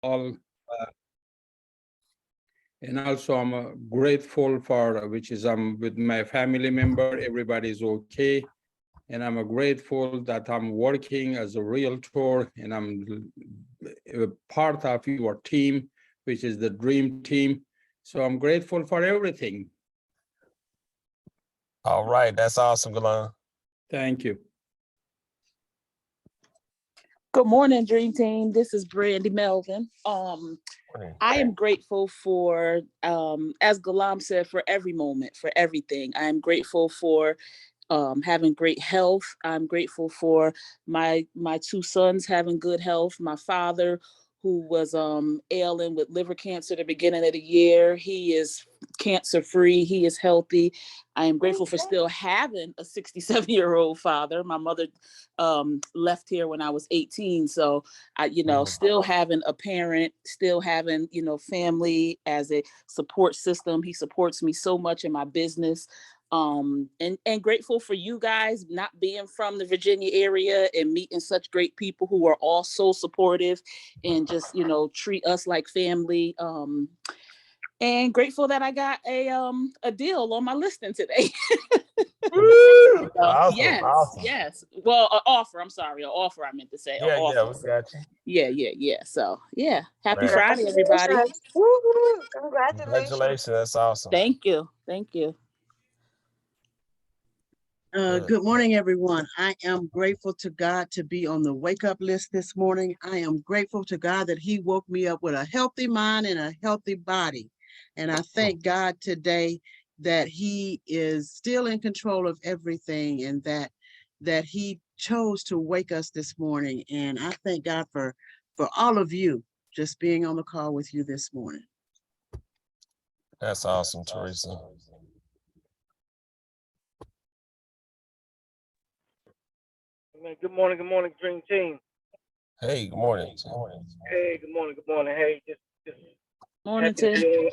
uh, and also I'm grateful for, which is I'm with my family member, everybody's okay. And I'm grateful that I'm working as a realtor and I'm a part of your team, which is the dream team. So I'm grateful for everything. All right, that's awesome, Galan. Thank you. Good morning, Dream Team. This is Brandy Melvin. I am grateful for, as Galam said, for every moment, for everything. I am grateful for having great health. I'm grateful for my two sons having good health. My father, who was ailing with liver cancer at the beginning of the year, he is cancer free. He is healthy. I am grateful for still having a 67-year-old father. My mother left here when I was 18, so I, still having a parent, still having family as a support system. He supports me so much in my business. And grateful for you guys not being from the Virginia area and meeting such great people who are all so supportive and just, treat us like family. And grateful that I got a deal on my listing today. Awesome, yes, awesome. yes. Well, an offer. I'm sorry, an offer. I meant to say. Yeah, offer. we got you. Yeah. So yeah, happy Right. Friday, everybody. Congratulations. That's awesome. Thank you. Good morning, everyone. I am grateful to God to be on the wake up list this morning. I am grateful to God that He woke me up with a healthy mind and a healthy body. And I thank God today that He is still in control of everything and that He chose to wake us this morning. And I thank God for all of you just being on the call with you this morning. That's awesome, Teresa. Good morning, Dream Team. Hey, good morning. Hey, good morning. Hey, just Morning, happy to Tim. be on.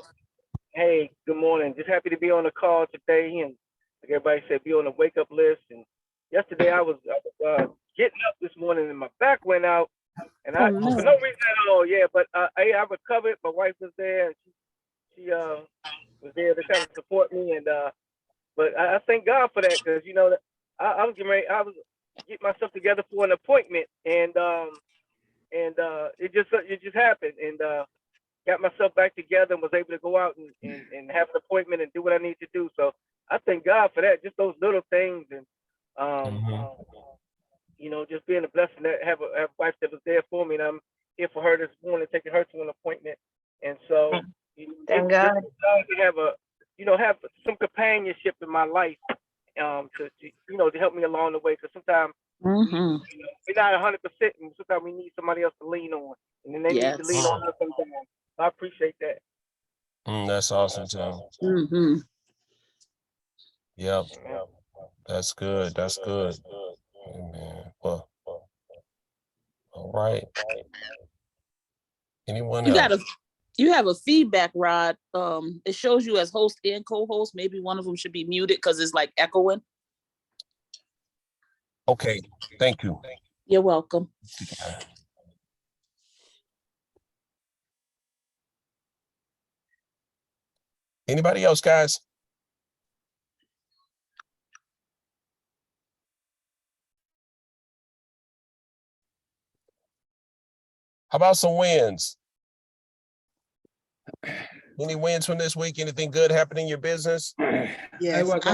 Hey, good morning. Just happy to be on the call today, and like everybody said, be on the wake up list. And yesterday I was getting up this morning, and my back went out, and for no reason at all. Yeah, but I recovered. My wife was there, and she was there to kind of support me, and but I thank God for that because that I was getting ready. I was getting myself together for an appointment, and it just happened, and got myself back together and was able to go out and have an appointment and do what I need to do. So I thank God for that. Just those little things, and just being a blessing to have a wife that was there for me, and I'm here for her this morning, taking her to an appointment, and so thank God to have some companionship in my life. To help me along the way, because sometimes we're not 100%, and sometimes we need somebody else to lean on, and then they need to lean on us sometimes. I appreciate that. That's awesome, Tim. Yep. That's good. Amen. Well, all right. Anyone else? You have a feedback, Rod. It shows you as host and co-host. Maybe one of them should be muted because it's like echoing. Okay, thank you. You're welcome. Anybody else, guys? How about some wins? Any wins from this week? Anything good happening in your business? Yes, I was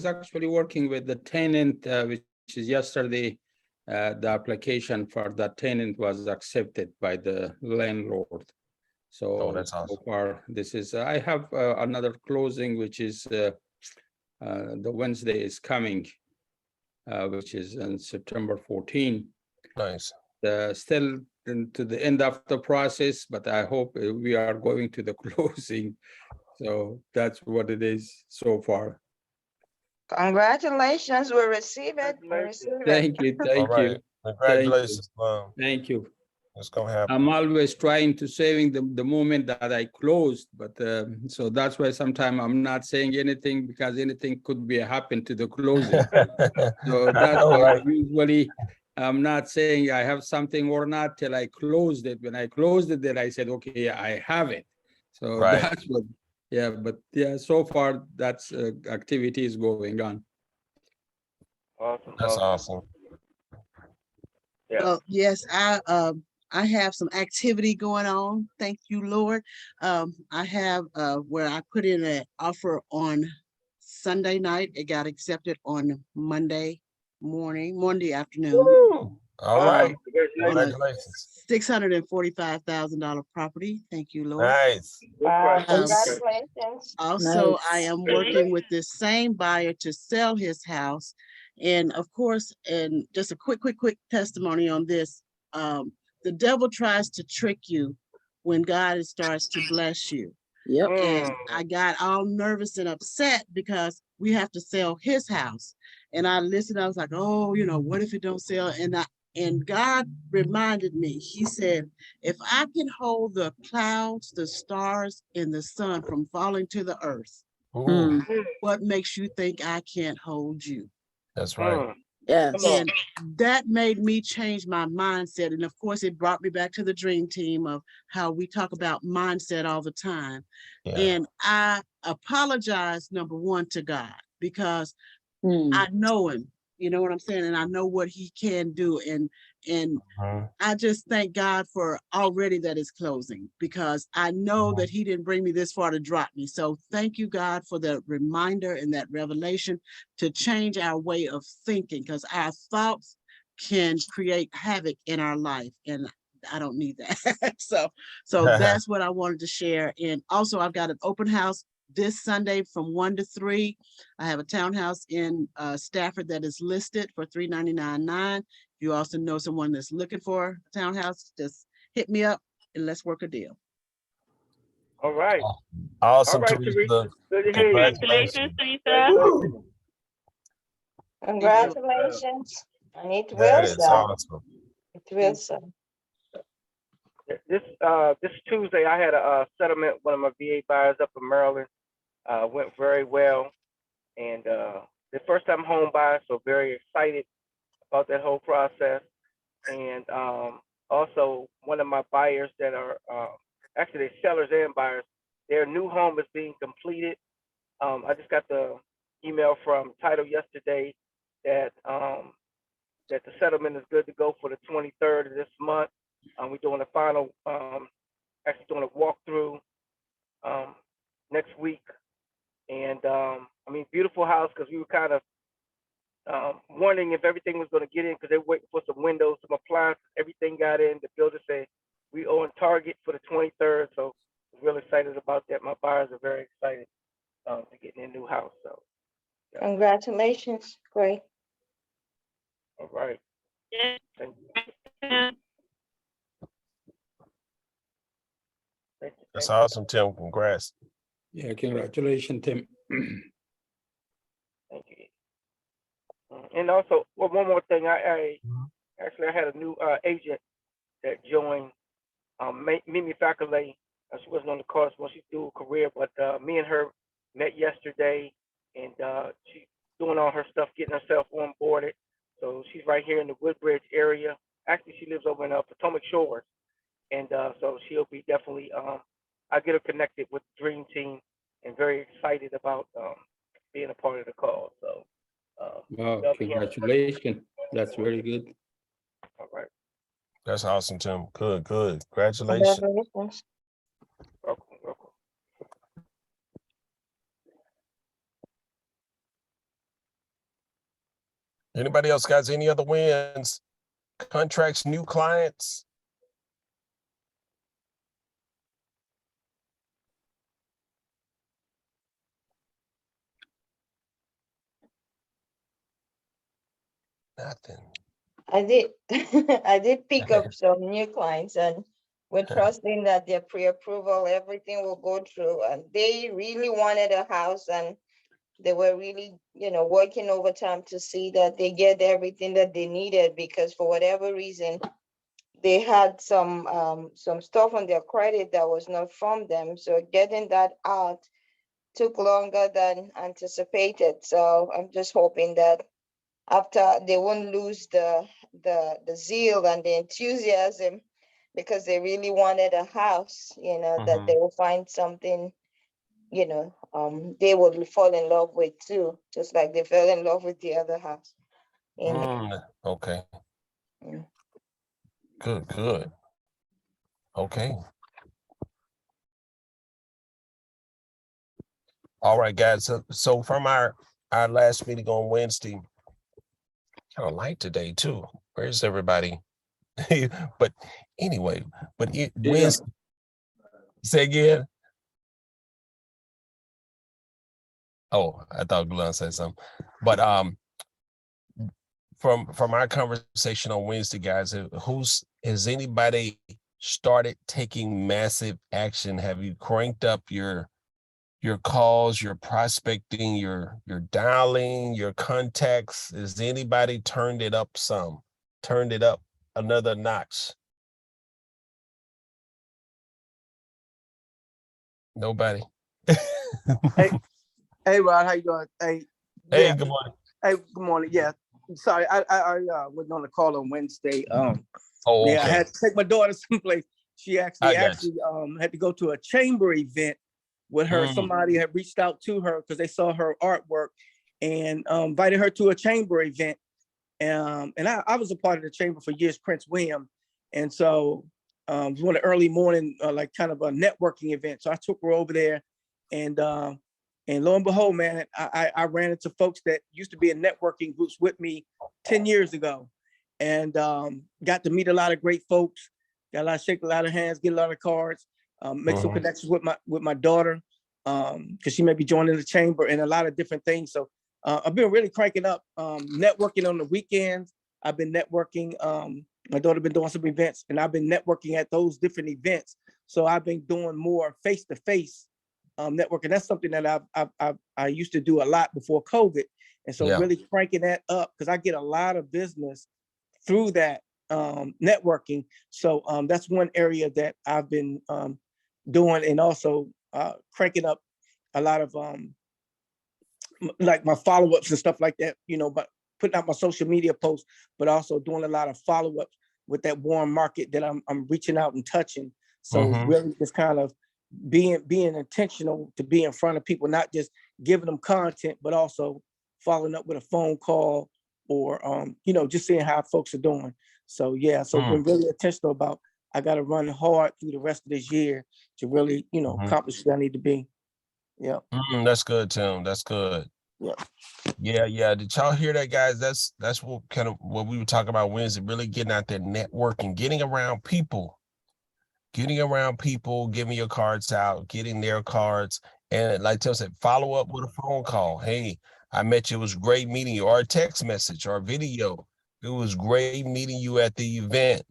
actually working with the tenant, which is yesterday. The application for that tenant was accepted by the landlord. So, that's awesome. So far, this is, I have another closing, which is the Wednesday is coming, which is on September 14. Nice. Still to the end of the process, but I hope we are going to the closing. So that's what it is so far. Congratulations, we receive it. Thank you. Congratulations. Thank you. It's gonna happen. I'm always trying to saving the moment that I closed, but so that's why sometimes I'm not saying anything because anything could be happen to the closing. So that's why usually I'm not saying I have something or not till I closed it. When I closed it, then I said, okay, I have it. So Right. that's what, yeah, but yeah, so far that's activity is going on. Awesome. That's awesome. Yeah. Well, yes, I have some activity going on. Thank you, Lord. I have where I put in an offer on Sunday night. It got accepted on Monday afternoon. Woo. All right. On a Congratulations. $645,000 property. Thank you, Lord. Nice. Wow, Um, congratulations. Also, I Nice. am working with this same buyer to sell his house. And of course, and just a quick testimony on this. The devil tries to trick you when God starts to bless you. Yep. And I got all nervous and upset because we have to sell his house. And I listened, I was like, oh, what if it don't sell? And God reminded me, he said, if I can hold the clouds, the stars, and the sun from falling to the earth, Ooh, what makes you think I can't hold you? that's right. Yes. And that made me change my mindset. And of course, it brought me back to the dream team of how we talk about mindset all the time. Yeah. And I apologize, number one, to God, because Mm. I know him, you know what I'm saying? And I know what he can do. And Mhm. I just thank God for already that is closing, because I know that he didn't bring me this far to drop me. So thank you, God, for the reminder and that revelation to change our way of thinking, because our thoughts can create havoc in our life. And I don't need that. So that's what I wanted to share. And also I've got an open house this Sunday from 1 to 3. I have a townhouse in Stafford that is listed for $399,900. You also know someone that's looking for a townhouse, just hit me up and let's work a deal. All right. Awesome, All right, Teresa. Good to hear you. Congratulations. Congratulations. Congratulations. And it That will is sell. awesome. It will sell. This Tuesday, I had a settlement. One of my VA buyers up in Maryland went very well, and the first time home buyer, so very excited about that whole process. And also, one of my buyers that are actually they're sellers and buyers, their new home is being completed. I just got the email from title yesterday that that the settlement is good to go for the 23rd of this month. We're doing a final, actually doing a walkthrough next week. And I mean, beautiful house, because we were kind of wondering if everything was going to get in, because they were waiting for some windows, some appliances. Everything got in. The builder said we on target for the 23rd. So I'm really excited about that. My buyers are very excited to get in a new house. So yeah. Congratulations. Great. All right. Thank you. That's awesome, Tim. Congrats. Yeah, congratulations, Tim. Thank you. And also, well, one more thing. I actually I had a new agent that joined, Mimi Faculty. She wasn't on the course when she do a career, but me and her met yesterday, and she's doing all her stuff, getting herself onboarded. So she's right here in the Woodbridge area. Actually, she lives over in Potomac Shores, and so she'll be definitely. I get her connected with the Dream Team, and very excited about being a part of the call. So. Wow, congratulations. That's very good. All right. That's awesome, Tim. Good. Congratulations. Congratulations. Welcome. Anybody else got any other wins? Contracts, new clients? Nothing. I did I did pick up some new clients, and we're trusting that their pre-approval, everything will go through. And they really wanted a house, and they were really, working overtime to see that they get everything that they needed, because for whatever reason, they had some stuff on their credit that was not from them. So getting that out took longer than anticipated. So I'm just hoping that after they won't lose the zeal and the enthusiasm, because they really wanted a house, you know, that they will find something, you know, they will fall in love with too, just like they fell in love with the other house. You know? Okay. Mm. Good. Okay. All right, guys. So from our last meeting on Wednesday, kind of light today too. Where's everybody? But anyway, Wednesday. Say again. Oh, I thought Glenn said something. But from our conversation on Wednesday, guys, has anybody started taking massive action? Have you cranked up your calls, your prospecting, your dialing, your contacts? Has anybody turned it up another notch? Nobody. Hey Rod, how you doing? Hey, Hey, yeah. good morning. Hey, good morning. Yeah, sorry, I was on the call on Wednesday. Oh, Yeah, I okay. had to take my daughter someplace. She I actually got had to go to a chamber event with her. Somebody had reached out to her because they saw her artwork and invited her to a chamber event. And I was a part of the chamber for years, Prince William, and so it was one of the early morning like kind of a networking event. So I took her over there, and lo and behold, man, I ran into folks that used to be in networking groups with me 10 years ago, and got to meet a lot of great folks. Got a lot, shake a lot of hands, get a lot of cards, make some connections with my daughter, because she may be joining the chamber and a lot of different things. So I've been really cranking up networking on the weekends. I've been networking. My daughter been doing some events, and I've been networking at those different events. So I've been doing more face-to-face networking. That's something that I used to do a lot before COVID, and so really cranking that up because I get a lot of business through that networking. So that's one area that I've been doing, and also cranking up a lot of like my follow-ups and stuff like that, you know, but putting out my social media posts, but also doing a lot of follow-ups with that warm market that I'm reaching out and touching. So really just kind of being intentional to be in front of people, not just giving them content, but also following up with a phone call or, you know, just seeing how folks are doing. So, yeah, so been really intentional about, I got to run hard through the rest of this year to really, you know, accomplish where I need to be. Yeah. That's good, Tim. That's good. Yeah. Did y'all hear that, guys? That's what kind of what we were talking about Wednesday, really getting out there, networking, getting around people, giving your cards out, getting their cards. And like Tim said, follow up with a phone call. Hey, I met you. It was great meeting you, or a text message or a video. It was great meeting you at the event.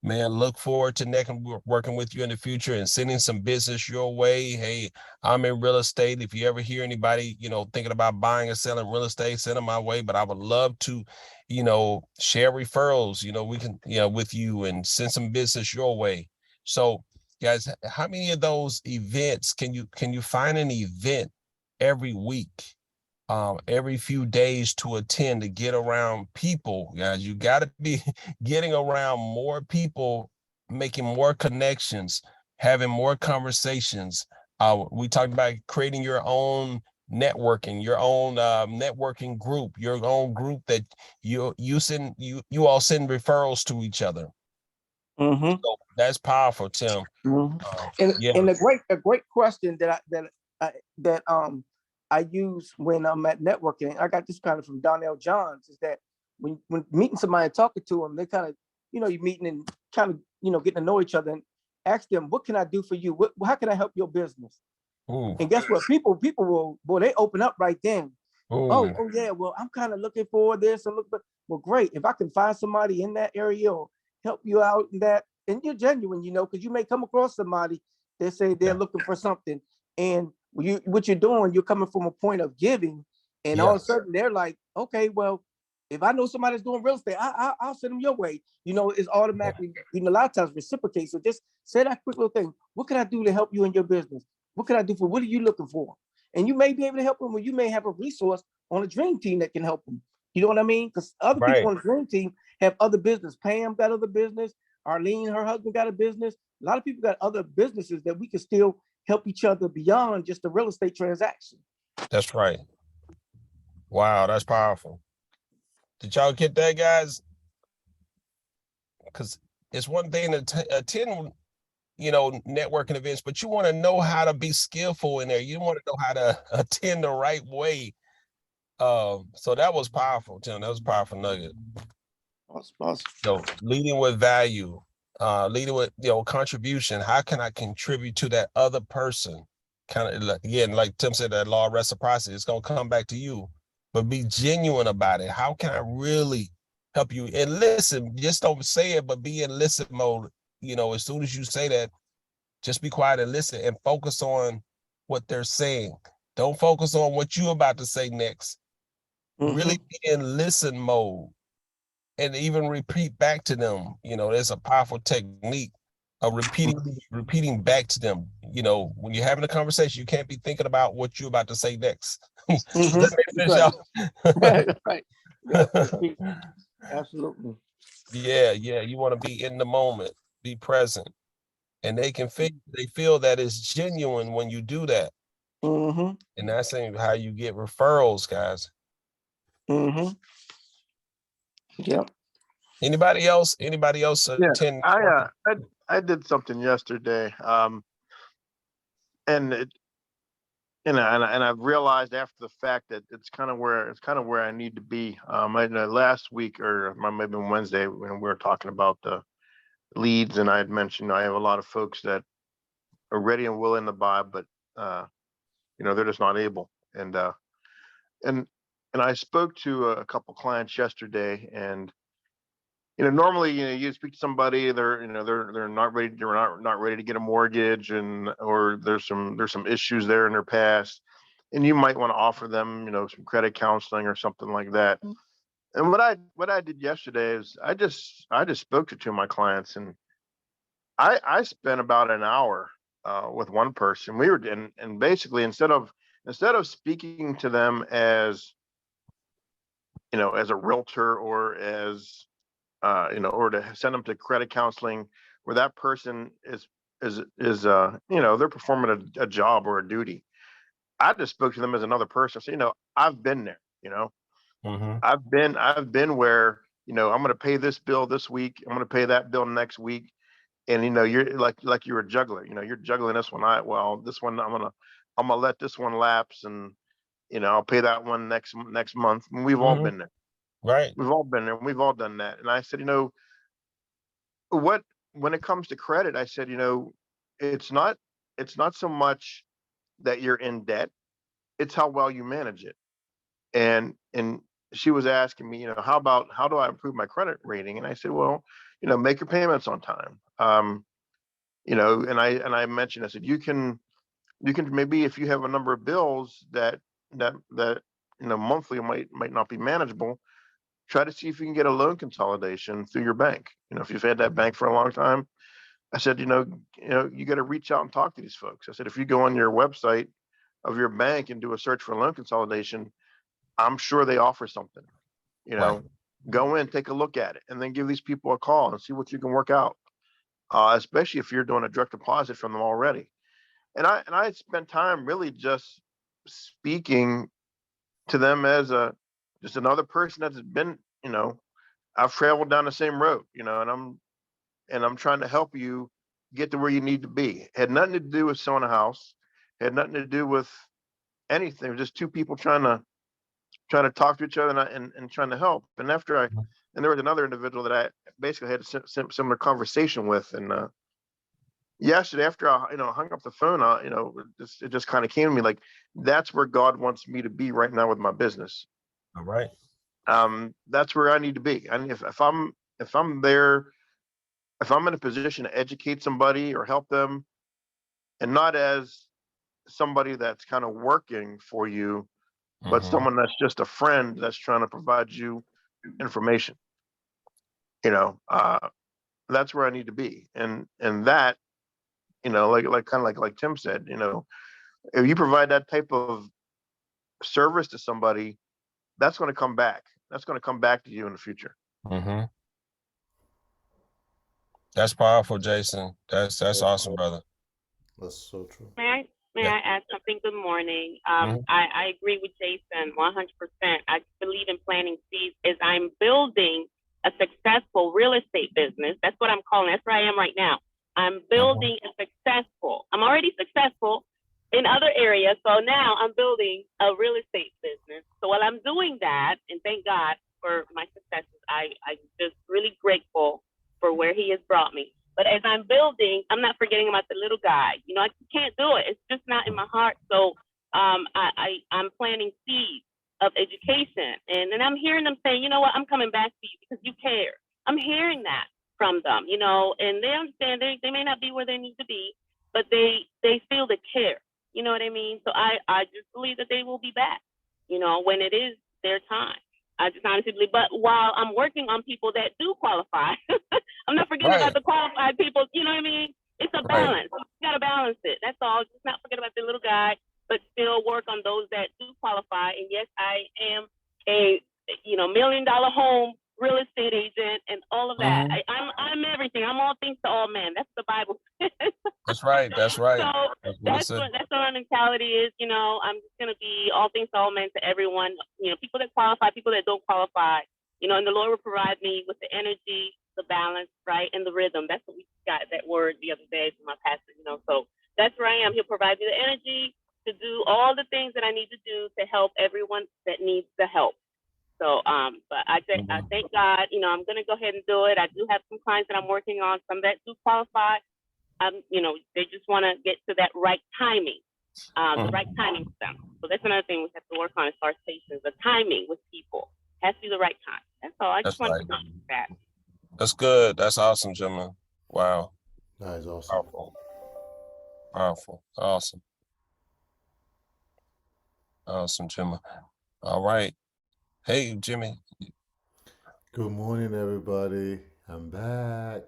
Man, look forward to working with you in the future and sending some business your way. Hey, I'm in real estate. If you ever hear anybody, you know, thinking about buying or selling real estate, send them my way. But I would love to, you know, share referrals, you know, we can, you know, with you and send some business your way. So guys, how many of those events can you find an event every week? Every few days to attend, to get around people, guys. You got to be getting around more people, making more connections, having more conversations. We talked about creating your own networking, your own networking group, your own group that you all send referrals to each other. So that's powerful, Tim. And a great question that I use when I'm at networking. I got this kind of from Donnell Johns, is that when meeting somebody and talking to them, they kind of, you know, you're meeting and kind of, you know, getting to know each other, and ask them, what can I do for you? How can I help your business? And guess what? People will, boy, they open up right then. Oh yeah, well, I'm kind of looking for this and well, great. If I can find somebody in that area or help you out in that, and you're genuine, you know, because you may come across somebody that say they're looking for something, and what you're doing, you're coming from a point of giving, and all of a sudden they're like, okay, well, if I know somebody's doing real estate, I'll send them your way. You know, it's automatically, you know, a lot of times reciprocate. So just say that quick little thing. What can I do to help you in your business? What can I do what are you looking for? And you may be able to help them, or you may have a resource on a dream team that can help them. You know what I mean? Because other Right. people on the dream team have other business. Pam got other business. Arlene, her husband, got a business. A lot of people got other businesses that we can still help each other beyond just a real estate transaction. That's right. Wow, that's powerful. Did y'all get that, guys? Because it's one thing to attend, you know, networking events, but you want to know how to be skillful in there. You want to know how to attend the right way. So that was powerful, Tim. That was a powerful nugget. Awesome. So leading with value, leading with, you know, contribution. How can I contribute to that other person? Kind of, again, like Tim said, that law of reciprocity, it's gonna come back to you, but be genuine about it. How can I really help you? And listen, just don't say it, but be in listen mode. You know, as soon as you say that, just be quiet and listen and focus on what they're saying. Don't focus on what you're about to say next. Really be in listen mode and even repeat back to them. You know, there's a powerful technique of repeating back to them. You know, when you're having a conversation, you can't be thinking about what you're about to say next. Does that make sense, y'all? Right. Yeah, absolutely. Yeah, you want to be in the moment, be present. And they feel that it's genuine when you do that. And that's how you get referrals, guys. Yep. Anybody else? Attend? I did something yesterday. And it, and I've realized after the fact that it's kind of where I need to be. Last week, or maybe Wednesday, when we were talking about the leads, and I had mentioned I have a lot of folks that are ready and willing to buy, but you know, they're just not able. And I spoke to a couple clients yesterday, and you know, normally, you know, you speak to somebody, they're not ready, not ready to get a mortgage, or there's some issues there in their past, and you might want to offer them, you know, some credit counseling or something like that. And what I did yesterday is I just spoke to two of my clients, and I spent about an hour with one person. We were and basically instead of speaking to them as, you know, as a realtor, or as you know, or to send them to credit counseling where that person is you know, they're performing a job or a duty. I just spoke to them as another person. So, you know, I've been there, you know, I've been where, you know, I'm going to pay this bill this week, I'm going to pay that bill next week. And, you know, you're like you're a juggler, you know, you're juggling this one. This one, I'm going to let this one lapse, and, you know, I'll pay that one next month. And we've all been there. Right. We've all been there. We've all done that. And I said, you know, when it comes to credit, I said, you know, it's not so much that you're in debt, it's how well you manage it. And she was asking me, you know, how do I improve my credit rating? And I said, well, you know, make your payments on time. You know, and I mentioned, I said, you can maybe, if you have a number of bills that you know, monthly might not be manageable, try to see if you can get a loan consolidation through your bank. You know, if you've had that bank for a long time, I said, you know, you got to reach out and talk to these folks. I said, if you go on your website of your bank and do a search for loan consolidation, I'm sure they offer something. You know, go in, take a look at it, and then give these people a call and see what you can work out. Especially if you're doing a direct deposit from them already. And I spent time really just speaking to them as just another person that's been, you know, I've traveled down the same road, you know, and I'm trying to help you get to where you need to be. Had nothing to do with selling a house, had nothing to do with anything. It was just two people trying to talk to each other, and trying to help. And and there was another individual that I basically had a similar conversation with. And yesterday, after I, you know, hung up the phone, you know, it just kind of came to me like, that's where God wants me to be right now with my business. All right. That's where I need to be. And if I'm there, if I'm in a position to educate somebody or help them, and not as somebody that's kind of working for you, but someone that's just a friend that's trying to provide you information, you know, that's where I need to be. And that, you know, like Tim said, you know, if you provide that type of service to somebody, that's going to come back. that's going to come back to you in the future. Mm-hmm. That's powerful, Jason. That's awesome, brother. That's so true. May Yeah. I add something? Good morning. Mhm. I agree with Jason 100%. I believe in planting seeds as I'm building a successful real estate business. That's what I'm calling. That's where I am right now. I'm building I'm already successful in other areas. So now I'm building a real estate business. So while I'm doing that, and thank God for my successes, I'm just really grateful for where he has brought me. But as I'm building, I'm not forgetting about the little guy. You know, I can't do it. It's just not in my heart. So I'm planting seeds of education. And then I'm hearing them saying, you know what, I'm coming back to you because you care. I'm hearing that from them, you know, and they understand they may not be where they need to be, but they feel the care. You know what I mean? So I just believe that they will be back, you know, when it is their time. I just honestly believe, but while I'm working on people that do qualify, I'm not forgetting about the qualified people. You know what I mean? It's a balance. You got to balance it. That's all. Just not forget about the little guy, but still work on those that do qualify. And yes, I am a $1 million home real estate agent and all of that. I'm everything. I'm all things to all men. That's the Bible. That's right. That's right. So that's what our mentality is. You know, I'm just gonna be all things to all men to everyone. You know, people that qualify, people that don't qualify. You know, and the Lord will provide me with the energy, the balance, right, and the rhythm. That's what we got that word the other day from my pastor. You know, so that's where I am. He'll provide me the energy to do all the things that I need to do to help everyone that needs the help. So, but I thank God. You know, I'm gonna go ahead and do it. I do have some clients that I'm working on, some that do qualify. You know, they just want to get to that right timing, the right timing for them. So that's another thing we have to work on as far as patience, the timing with people has to be the right time. That's all. I just want to comment that. That's good. That's awesome, Gemma. Wow. That is awesome. Powerful. Awesome. Awesome, Gemma. All right. Hey, Jimmy. Good morning, everybody. I'm back.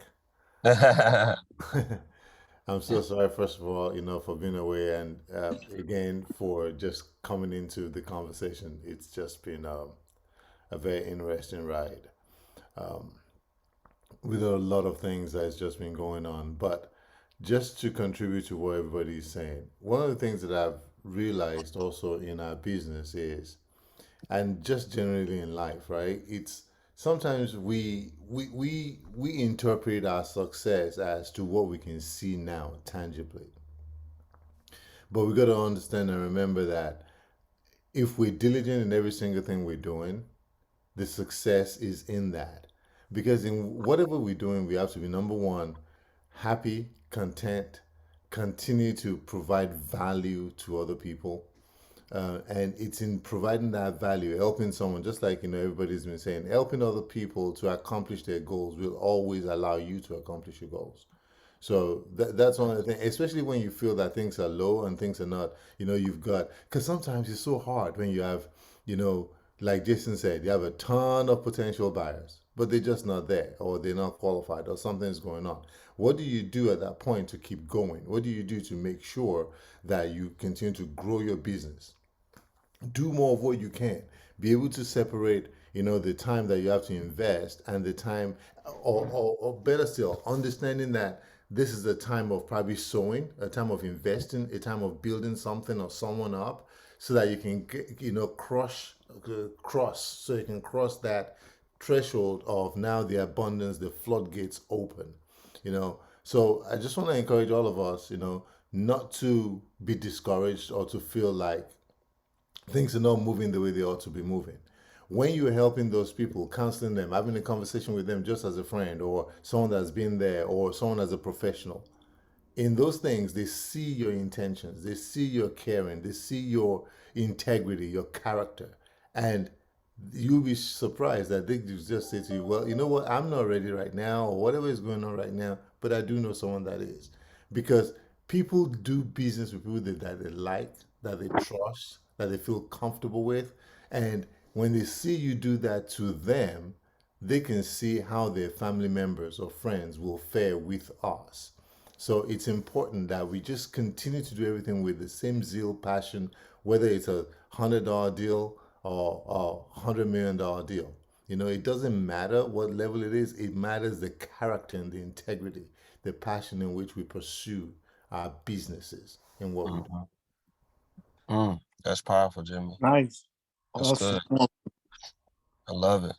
I'm so sorry, first of all, for being away, and again for just coming into the conversation. It's just been a very interesting ride with a lot of things that's just been going on. But just to contribute to what everybody's saying, one of the things that I've realized also in our business is, and just generally in life, right? It's sometimes we interpret our success as to what we can see now tangibly. But we got to understand and remember that if we're diligent in every single thing we're doing, the success is in that. Because in whatever we're doing, we have to be, number one, happy, content, continue to provide value to other people. And it's in providing that value, helping someone, just like everybody's been saying, helping other people to accomplish their goals will always allow you to accomplish your goals. So that's one of the things, especially when you feel that things are low and things are not, you've got, because sometimes it's so hard when you have, like Jason said, you have a ton of potential buyers, but they're just not there, or they're not qualified, or something's going on. What do you do at that point to keep going? What do you do to make sure that you continue to grow your business? Do more of what you can. Be able to separate, the time that you have to invest and the time, or better still, understanding that this is a time of probably sowing, a time of investing, a time of building something or someone up, so that you can cross, so you can cross that threshold of now the abundance, the floodgates open. So I just want to encourage all of us, not to be discouraged or to feel like things are not moving the way they ought to be moving. When you're helping those people, counseling them, having a conversation with them just as a friend or someone that's been there or someone as a professional, in those things, they see your intentions, they see your caring, they see your integrity, your character. And you'll be surprised that they just say to you, well, you know what, I'm not ready right now, or whatever is going on right now, but I do know someone that is. Because people do business with people that they like, that they trust, that they feel comfortable with. And when they see you do that to them, they can see how their family members or friends will fare with us. So it's important that we just continue to do everything with the same zeal, passion, whether it's $100 deal or $100 million deal. You know, it doesn't matter what level it is. It matters the character and the integrity, the passion in which we pursue our businesses and what we do. That's powerful, Jimmy. Nice. That's Awesome. good. I love it.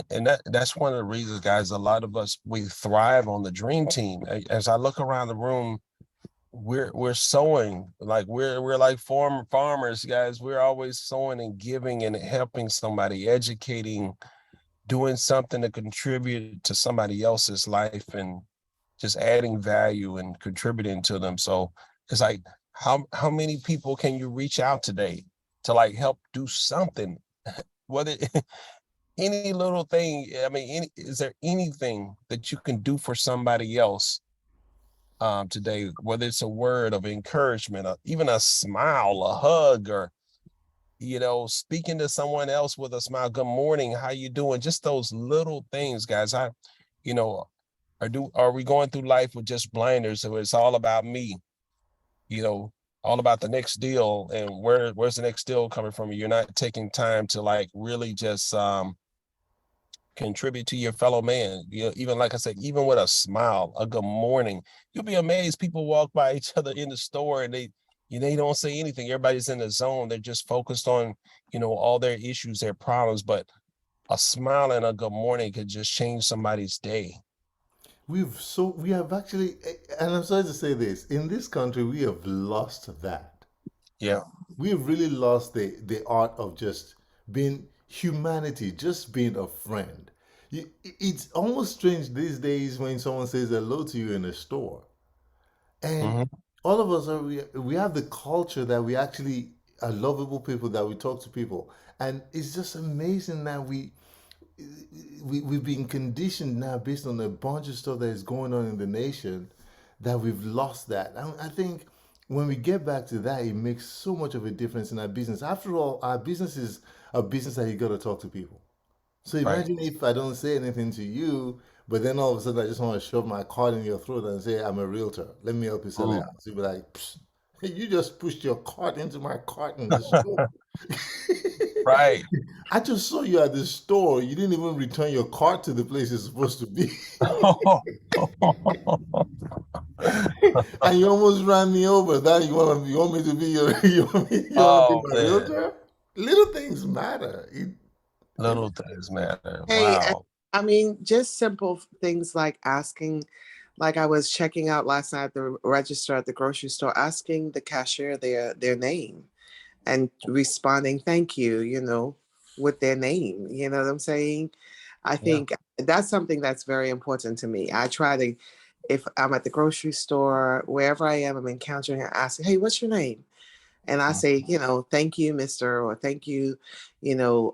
And that's one of the reasons, guys, a lot of us, we thrive on the dream team. As I look around the room, we're sowing, like we're like farmers, guys. We're always sowing and giving and helping somebody, educating, doing something to contribute to somebody else's life and just adding value and contributing to them. So it's like, how many people can you reach out today to like help do something? Whether any little thing, I mean, is there anything that you can do for somebody else today, whether it's a word of encouragement, or even a smile, a hug, or, you know, speaking to someone else with a smile, good morning, how you doing? Just those little things, guys. You know, are we going through life with just blinders? So it's all about me, you know, all about the next deal and where's the next deal coming from? You're not taking time to like really just contribute to your fellow man. You know, even like I said, even with a smile, a good morning, you'll be amazed. People walk by each other in the store and they don't say anything. Everybody's in the zone. They're just focused on, you know, all their issues, their problems. But a smile and a good morning could just change somebody's day. We have actually, and I'm sorry to say this, in this country, we have lost that. Yeah. We've really lost the art of just being humanity, just being a friend. It's almost strange these days when someone says hello to you in a store. And all of us we have the culture that we actually are lovable people, that we talk to people. And it's just amazing that we've been conditioned now based on a bunch of stuff that is going on in the nation, that we've lost that. I think when we get back to that, it makes so much of a difference in our business. After all, our business is a business that you got to talk to people. So imagine if I don't say anything to you, but then all of a sudden I just want to shove my card in your throat and say, I'm a realtor. Let me help you sell a house. You'd be like, psh, you just pushed your card into my cart in the store. Right. I just saw you at the store. You didn't even return your cart to the place it's supposed to be. And you almost ran me over. That you want me to be your you want me to be my realtor? Little things matter. Little things matter. Hey, Wow. I mean, just simple things like asking, like I was checking out last night at the register at the grocery store, asking the cashier their name and responding, thank you, you know, with their name. You know what I'm saying? I think that's something that's very important to me. I try to, if I'm at the grocery store, wherever I am, I'm encountering and asking, hey, what's your name? And I say, you know, thank you, Mr. or thank you, you know,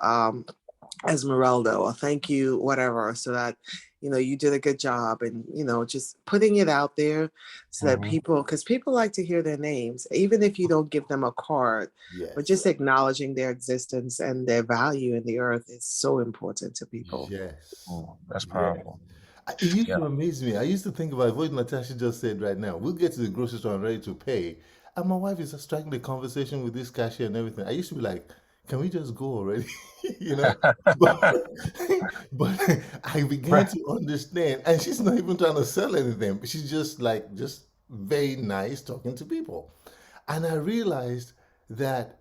Esmeralda, or thank you, whatever, so that, you know, you did a good job, and, you know, just putting it out there so that people, because people like to hear their names, even if you don't give them a card, but just acknowledging their existence and their value in the earth is so important to people. Yes. That's powerful. It used to amaze me. I used to think about what Natasha just said right now. We'll get to the grocery store and ready to pay. And my wife is striking the conversation with this cashier and everything. I used to be like, can we just go already? You know? but I began to understand. And she's not even trying to sell anything. But she's just like, just very nice talking to people. And I realized that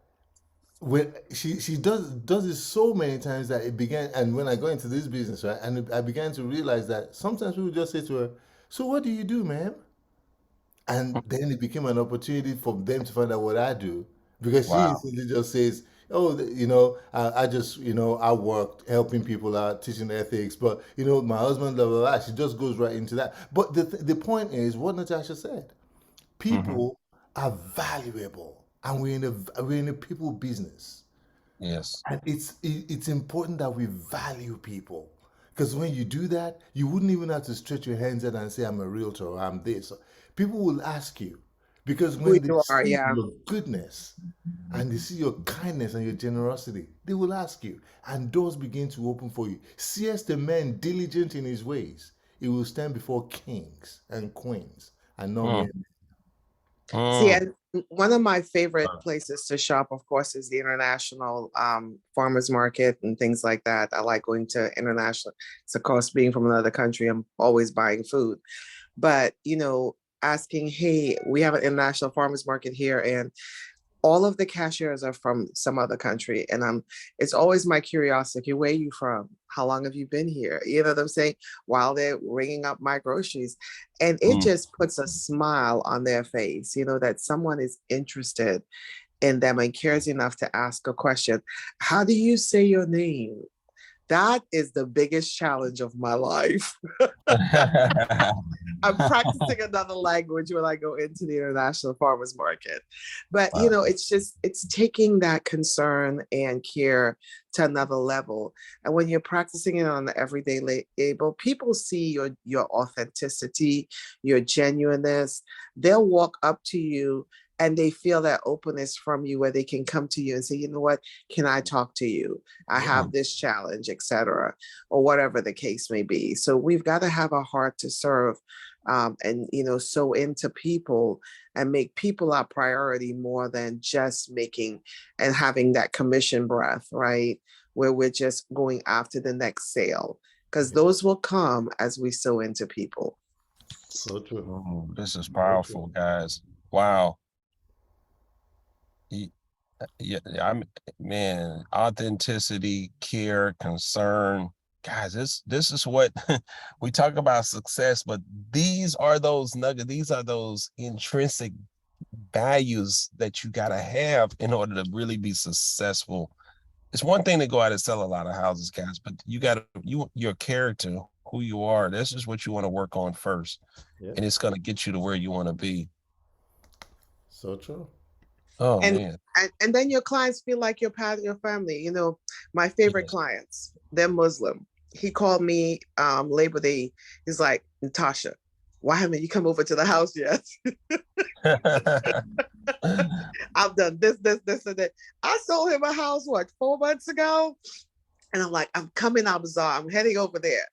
when she does this so many times that it began, and when I got into this business, right, and I began to realize that sometimes people just say to her, so what do you do, ma'am? And then it became an opportunity for them to find out what I do, because she instantly just says, oh, you know, I just, you know, I work helping people out, teaching ethics, but, you know, my husband, blah, blah, blah. She just goes right into that. But the point is what Natasha said. People are valuable, and we're in a people business. Yes. And it's important that we value people, because when you do that, you wouldn't even have to stretch your hands out and say, I'm a realtor or I'm this. People will ask you, because when they see your goodness and they see your kindness and your generosity, they will ask you, and doors begin to open for you. Seest the man diligent in his ways, he will stand before kings and queens and not men. See, and one of my favorite places to shop, of course, is the international farmers market and things like that. I like going to international. So, of course, being from another country, I'm always buying food. But, asking, hey, we have an international farmers market here, and all of the cashiers are from some other country. And it's always my curiosity, where are you from? How long have you been here? You know what I'm saying? While they're ringing up my groceries. And it just puts a smile on their face, that someone is interested in them and cares enough to ask a question. How do you say your name? That is the biggest challenge of my life. I'm practicing another language when I go into the international farmers market. But, it's taking that concern and care to another level. And when you're practicing it on the everyday level, people see your authenticity, your genuineness. They'll walk up to you and they feel that openness from you, where they can come to you and say, you know what, can I talk to you? I have this challenge, etc., or whatever the case may be. So we've got to have a heart to serve, and, sow into people and make people our priority more than just making and having that commission breath, right? Where we're just going after the next sale, because those will come as we sow into people. So true. Oh, this is powerful, guys. Wow. Yeah, man, authenticity, care, concern. Guys, this is what we talk about success, but these are those nuggets, these are those intrinsic values that you gotta have in order to really be successful. It's one thing to go out and sell a lot of houses, guys, but your character, who you are, this is what you want to work on first. Yeah. And it's gonna get you to where you want to be. So true. Oh, and, man. and then your clients feel like you're part of your family. My favorite clients, they're Muslim. He called me Labor Day. He's like, Natasha, why haven't you come over to the house yet? I've done this, and that. I sold him a house, 4 months ago? And I'm like, I'm coming, I'm heading over there.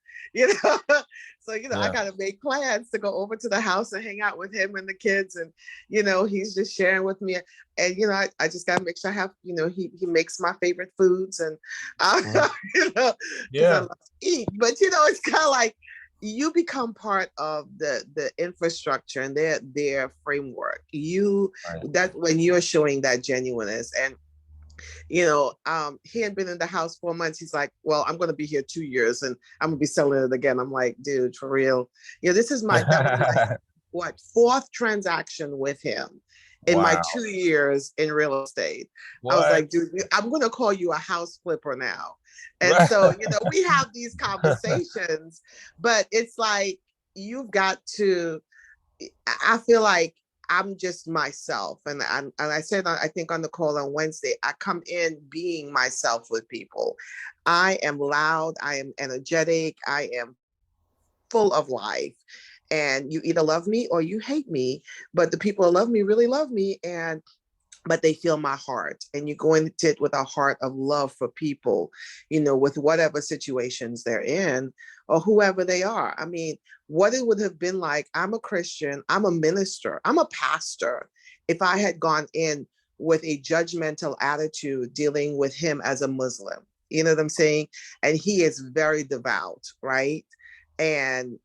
So, I got to make plans to go over to the house and hang out with him and the kids. And, he's just sharing with me. And, I just got to make sure I have, he makes my favorite foods. And, because I love to eat. But, it's kind of like you become part of the infrastructure and their framework. That when you're showing that genuineness. And, he had been in the house 4 months. He's like, well, I'm going to be here 2 years and I'm going to be selling it again. I'm like, dude, for real. This is that was my, fourth transaction with him in my 2 years in real estate. I was like, dude, I'm going to call you a house flipper now. And so, we have these conversations, but it's like, you've got to, I feel like I'm just myself. And I said, I think on the call on Wednesday, I come in being myself with people. I am loud. I am energetic. I am full of life. And you either love me or you hate me. But the people who love me really love me. But they feel my heart, and you go into it with a heart of love for people, with whatever situations they're in or whoever they are. I mean, what it would have been like, I'm a Christian, I'm a minister, I'm a pastor, if I had gone in with a judgmental attitude dealing with him as a Muslim, you know what I'm saying? And he is very devout, right? And,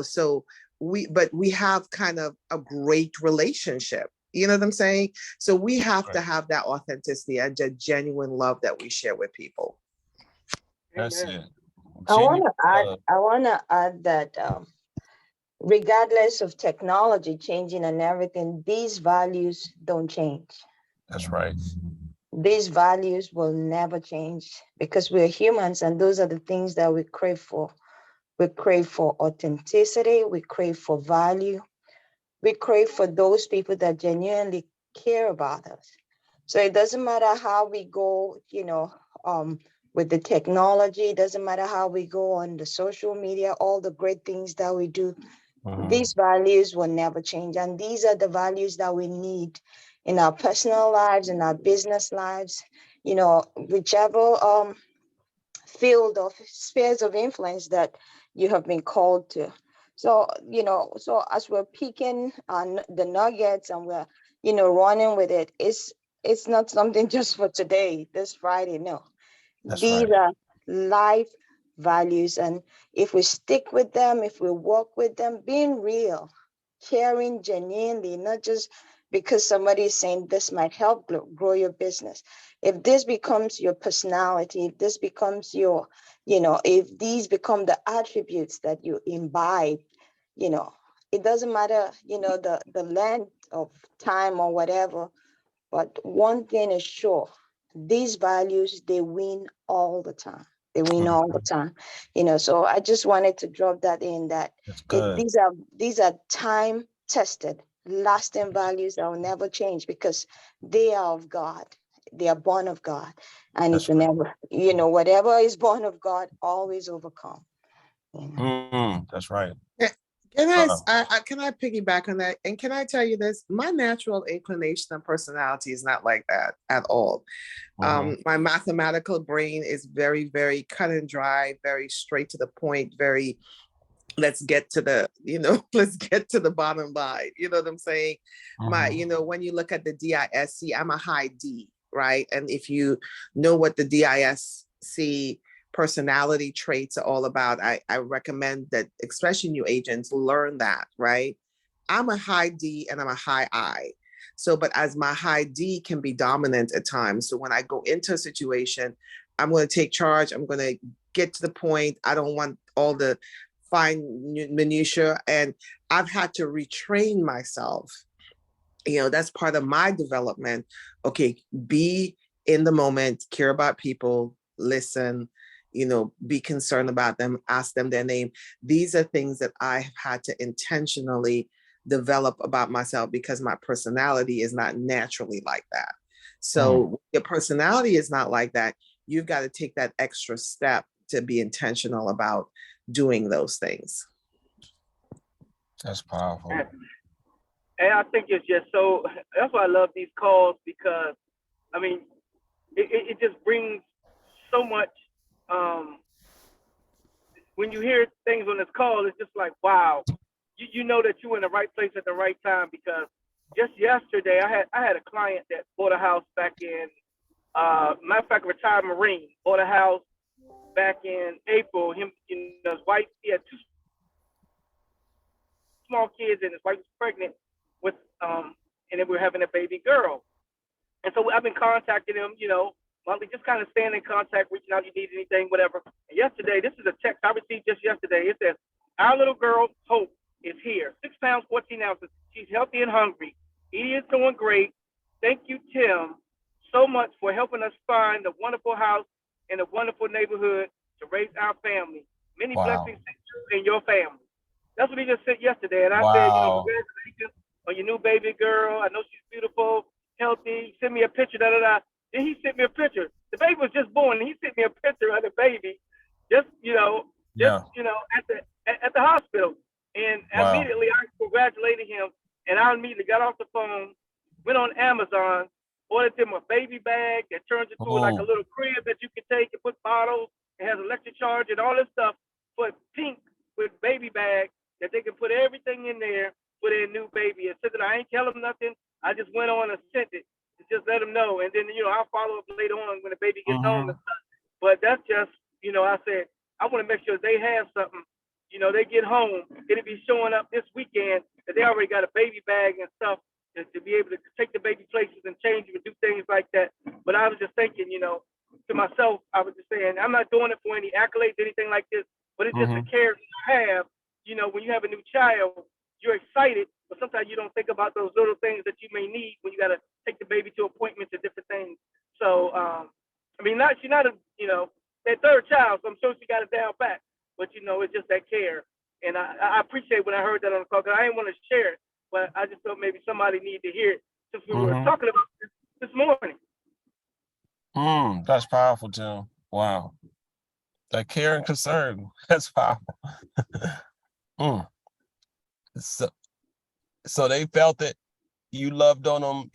so we have kind of a great relationship. You know what I'm saying? So we have to have that authenticity and the genuine love that we share with people. That's it. I want to add that regardless of technology changing and everything, these values don't change. That's right. These values will never change because we're humans, and those are the things that we crave for. We crave for authenticity. We crave for value. We crave for those people that genuinely care about us. So it doesn't matter how we go, with the technology. It doesn't matter how we go on the social media, all the great things that we do. These values will never change. And these are the values that we need in our personal lives, in our business lives, whichever field of spheres of influence that you have been called to. So, so as we're picking on the nuggets and we're, running with it, it's not something just for today, this Friday. No, That's these right. are life values. And if we stick with them, if we walk with them, being real, caring genuinely, not just because somebody is saying this might help grow your business. If this becomes your personality, if this becomes your, if these become the attributes that you imbibe, it doesn't matter, the length of time or whatever, but one thing is sure, these values, they win all the time. They win all the time. So I just wanted to drop that in, that That's good. these are time tested, lasting values that will never change because they are of God. They are born of God. And That's it will never, whatever is born of God always overcome. That's right. Can I piggyback on that? And can I tell you this? My natural inclination and personality is not like that at all. My mathematical brain is very, very cut and dry, very straight to the point, very let's get to the, let's get to the bottom line. You know what I'm saying? When you look at the DISC, I'm a high D, right? And if you know what the DISC personality traits are all about, I recommend that, especially new agents, learn that, right? I'm a high D and I'm a high I. So, but as my high D can be dominant at times. So when I go into a situation, I'm going to take charge. I'm going to get to the point. I don't want all the fine minutia. And I've had to retrain myself. That's part of my development. Okay, be in the moment, care about people, listen, be concerned about them, ask them their name. These are things that I have had to intentionally develop about myself because my personality is not naturally like that. So your personality is not like that. You've got to take that extra step to be intentional about doing those things. That's powerful. And I think it's just so, that's why I love these calls, because I mean, it just brings so much, when you hear things on this call, it's just like, wow, you know that you're in the right place at the right time. Because just yesterday, I had a client that bought a house back in, matter of fact, retired Marine, bought a house back in April. His wife, he had 2 small kids, and his wife was pregnant with, and then we were having a baby girl. And so I've been contacting him, monthly, just kind of staying in contact, reaching out if you need anything, whatever. And yesterday, this is a text I received just yesterday. It says, our little girl, Hope, is here. 6 pounds, 14 ounces. She's healthy and hungry. Edie is doing great. Thank you, Tim, so much for helping us find the wonderful house in a wonderful neighborhood to raise our family. Many blessings to you and your family. That's what he just said yesterday. And I said, congratulations on your new baby girl. I know she's beautiful, healthy. Send me a picture, da-da-da. Then he sent me a picture. The baby was just born, and he sent me a picture of the baby, at the hospital. And immediately I congratulated him, and I immediately got off the phone, went on Amazon, ordered him a baby bag that turns into like a little crib that you can take and put bottles. It has electric charge and all this stuff, but pink with baby bag that they can put everything in there for their new baby. And said that I ain't tell them nothing. I just went on and sent it. Just let them know, and then I'll follow up later on when the baby gets home and stuff. But that's just I said I want to make sure they have something. They get home, it'll be showing up this weekend that they already got a baby bag and stuff to be able to take the baby places and change them and do things like that. But I was just thinking, to myself, I was just saying I'm not doing it for any accolades, anything like this, but it's just a care you have. When you have a new child, you're excited, but sometimes you don't think about those little things that you may need when you got to take the baby to appointments and different things. So, she's not that third child, so I'm sure she got it down pat, but it's just that care. And I appreciate when I heard that on the call, because I didn't want to share it, but I just thought maybe somebody needed to hear it since we were talking about this morning. That's powerful, Tim. Wow. That care and concern, that's powerful. So they felt that you loved on them,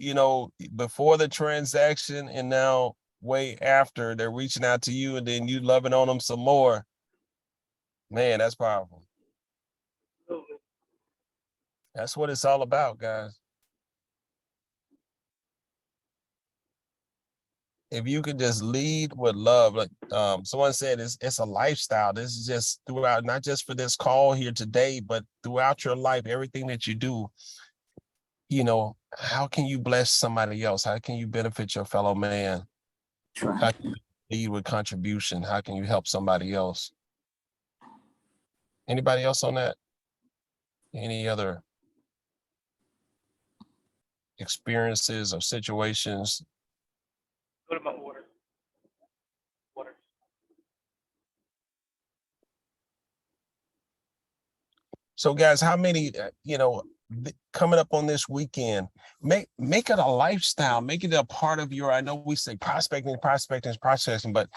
before the transaction, and now way after they're reaching out to you, and then you loving on them some more. Man, that's powerful. That's what it's all about, guys. If you could just lead with love, like someone said, it's a lifestyle. This is just throughout, not just for this call here today, but throughout your life, everything that you do. You know, how can you bless somebody else? How can you benefit your fellow man? How can you lead with contribution? How can you help somebody else? Anybody else on that? Any other experiences or situations? Go to my order. So guys, how many, coming up on this weekend, make it a lifestyle, make it a part of your, I know we say prospecting, but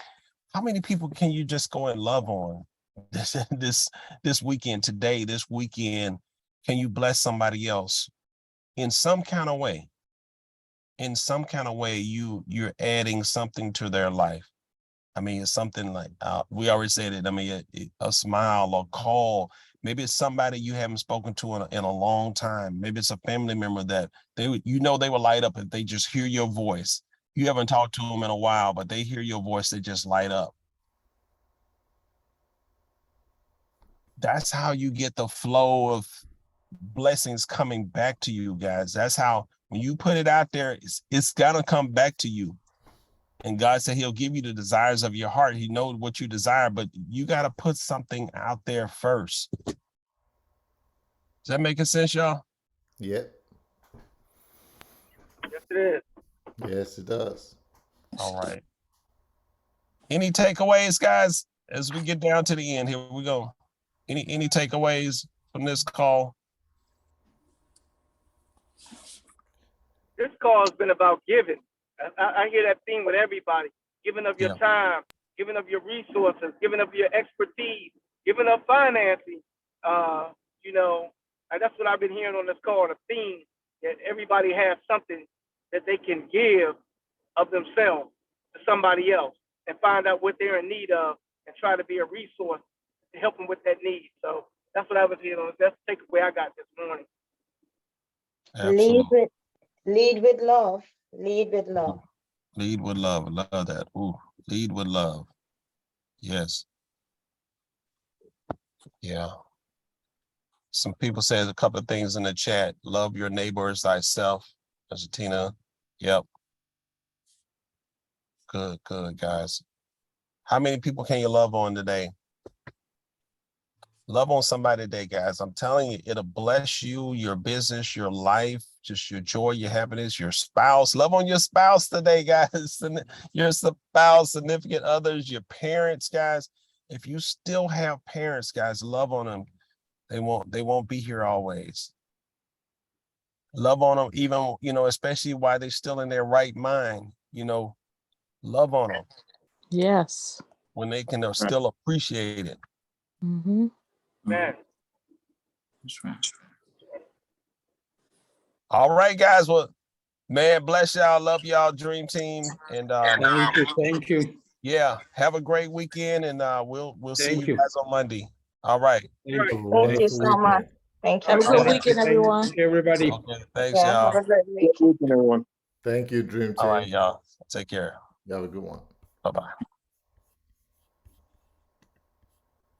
how many people can you just go and love on this weekend, today, this weekend? Can you bless somebody else in some kind of way? In some kind of way, you're adding something to their life. I mean, it's something like, we already said it. I mean, a smile, a call. Maybe it's somebody you haven't spoken to in a long time. Maybe it's a family member that they would light up if they just hear your voice. You haven't talked to them in a while, but they hear your voice, they just light up. That's how you get the flow of blessings coming back to you, guys. That's how, when you put it out there, it's gonna come back to you. And God said he'll give you the desires of your heart. He knows what you desire, but you got to put something out there first. Is that making sense, y'all? Yep. Yes, it is. Yes, it does. All right. Any takeaways, guys, as we get down to the end? Here we go. Any takeaways from this call? This call has been about giving. I hear that theme with everybody. Giving of your time, giving of your resources, giving of your expertise, giving of financing. And that's what I've been hearing on this call, the theme that everybody has something that they can give of themselves to somebody else and find out what they're in need of and try to be a resource to help them with that need. So that's what I was hearing on. That's the takeaway I got this morning. Absolutely. Lead with love. Lead with love. Lead with love. Love that. Ooh, lead with love. Yes. Yeah. Some people said a couple of things in the chat. Love your neighbor as thyself. Argentina. Yep. Good, guys. How many people can you love on today? Love on somebody today, guys. I'm telling you, it'll bless you, your business, your life, just your joy, your happiness, your spouse. Love on your spouse today, guys. Your spouse, significant others, your parents, guys. If you still have parents, guys, love on them. They won't be here always. Love on them, even, especially while they're still in their right mind, love on them. Yes. When they can still appreciate it. Mm-hmm. Man. That's right. All right, guys. Well, man, bless y'all. Love y'all, Dream Team. And Thank you. yeah, have a great weekend, and we'll see Thank you you. guys on Monday. All right. Thank you. Thank you so much. Thank you. Have a so good much. weekend, everyone. Thank you, everybody. Okay, thanks, Yeah, y'all. have a great week. Everyone. Thank you, Dream Team. All right, y'all. Take care. You have a good one. Bye-bye.